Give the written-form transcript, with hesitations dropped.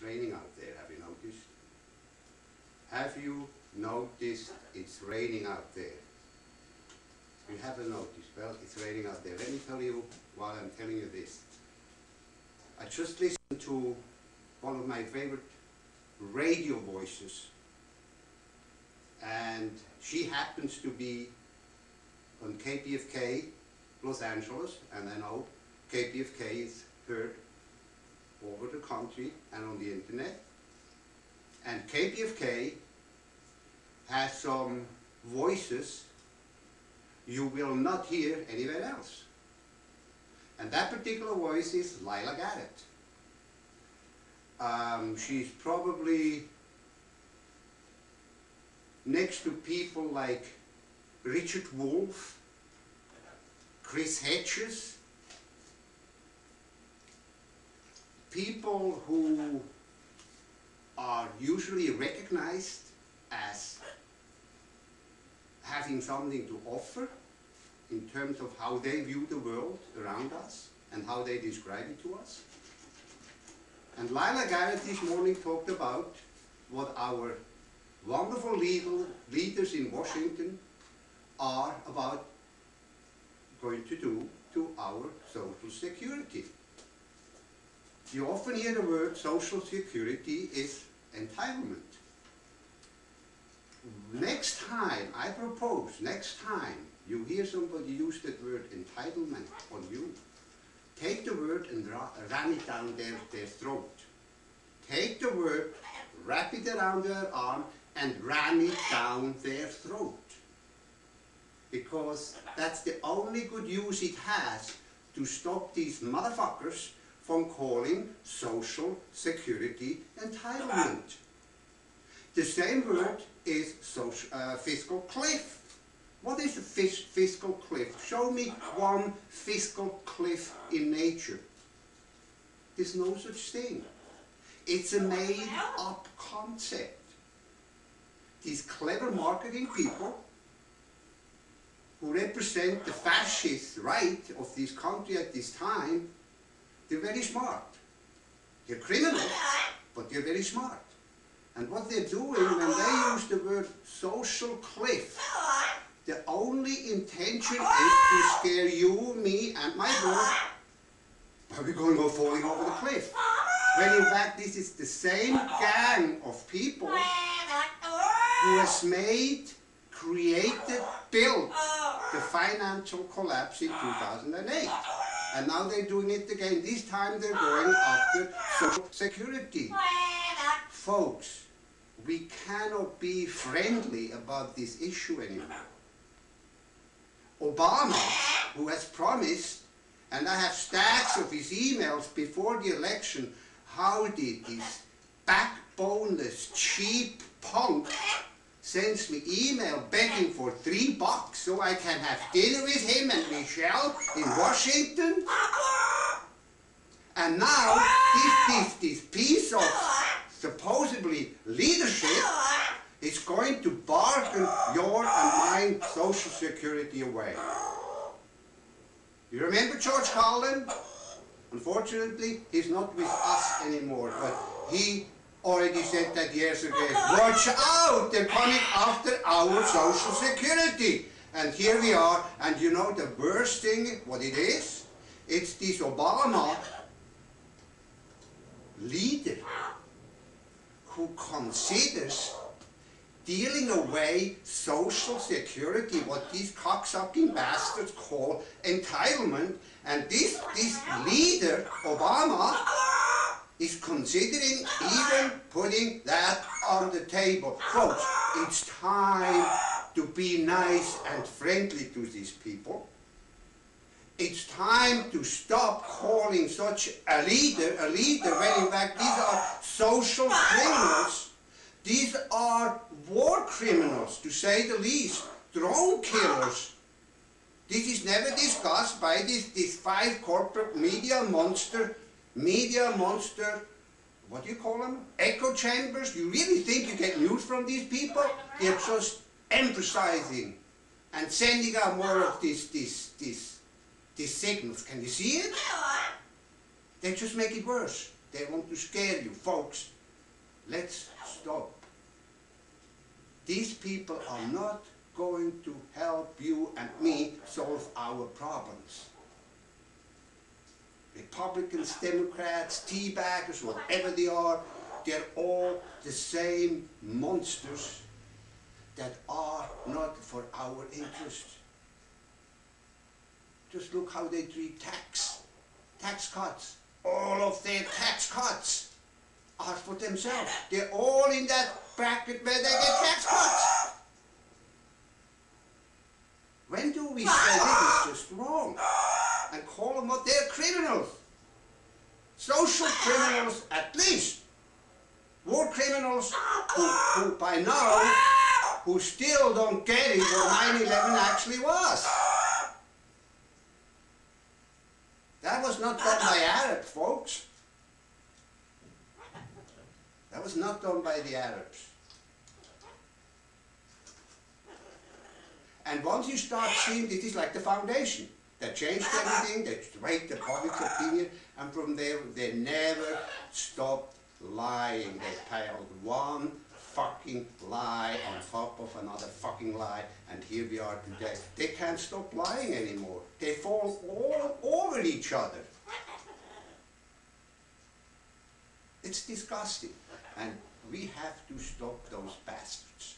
It's raining out there, have you noticed? Have you noticed it's raining out there? You haven't noticed? Well, it's raining out there. Let me tell you while I'm telling you this. I just listened to one of my favorite radio voices, and she happens to be on KPFK, Los Angeles, and I know KPFK is heard over the country and on the internet. And KPFK has some voices you will not hear anywhere else. And that particular voice is Lila Garrett. She's probably next to people like Richard Wolff, Chris Hedges, people who are usually recognized as having something to offer in terms of how they view the world around us and how they describe it to us. And Lila Garrett this morning talked about what our wonderful leaders in Washington are about going to do to our Social Security. You often hear the word Social Security is entitlement. Next time, I propose, next time you hear somebody use that word entitlement on you, take the word and ram it down their throat. Take the word, wrap it around their arm, and ram it down their throat. Because that's the only good use it has to stop these motherfuckers from calling Social Security entitlement. The same word is fiscal cliff. What is a fiscal cliff? Show me one fiscal cliff in nature. There's no such thing. It's a made-up concept. These clever marketing people who represent the fascist right of this country at this time, they're very smart. They're criminals, but they're very smart. And what they're doing when they use the word social cliff, the only intention is to scare you, me, and my boy. Are we going to go falling over the cliff? When in fact this is the same gang of people who has made, created, built the financial collapse in 2008. And now they're doing it again. This time they're going after Social Security. Folks, we cannot be friendly about this issue anymore. Obama, who has promised, and I have stacks of his emails before the election, how did this backboneless, cheap punk sends me email begging for $3 so I can have dinner with him and Michelle in Washington? And now this piece of supposedly leadership is going to bargain your and mine Social Security away. You remember George Carlin? Unfortunately, he's not with us anymore, but he already said that years ago. Watch out, they're coming after our Social Security. And here we are, and you know the worst thing, what it is? It's this Obama leader who considers dealing away Social Security, what these cocksucking bastards call entitlement, and this leader, Obama, is considering even putting that on the table. Folks, it's time to be nice and friendly to these people. It's time to stop calling such a leader, when in fact these are social criminals. These are war criminals, to say the least, drone killers. This is never discussed by this five corporate media monster, what do you call them? Echo chambers? You really think you get news from these people? They're just emphasizing and sending out more of these signals. Can you see it? They just make it worse. They want to scare you, folks. Let's stop. These people are not going to help you and me solve our problems. Republicans, Democrats, teabaggers, whatever they are, they're all the same monsters that are not for our interest. Just look how they treat tax cuts. All of their tax cuts are for themselves. They're all in that bracket where they get tax cuts. When do we say this is just wrong and call them what they're criminals? Social criminals at least. War criminals who by now, who still don't get it what 9/11 actually was. That was not done by Arabs, folks. That was not done by the Arabs. And once you start seeing this is like the foundation. They changed everything, they swayed the public opinion, and from there they never stopped lying. They piled one fucking lie on top of another fucking lie, and here we are today. They can't stop lying anymore. They fall all over each other. It's disgusting, and we have to stop those bastards.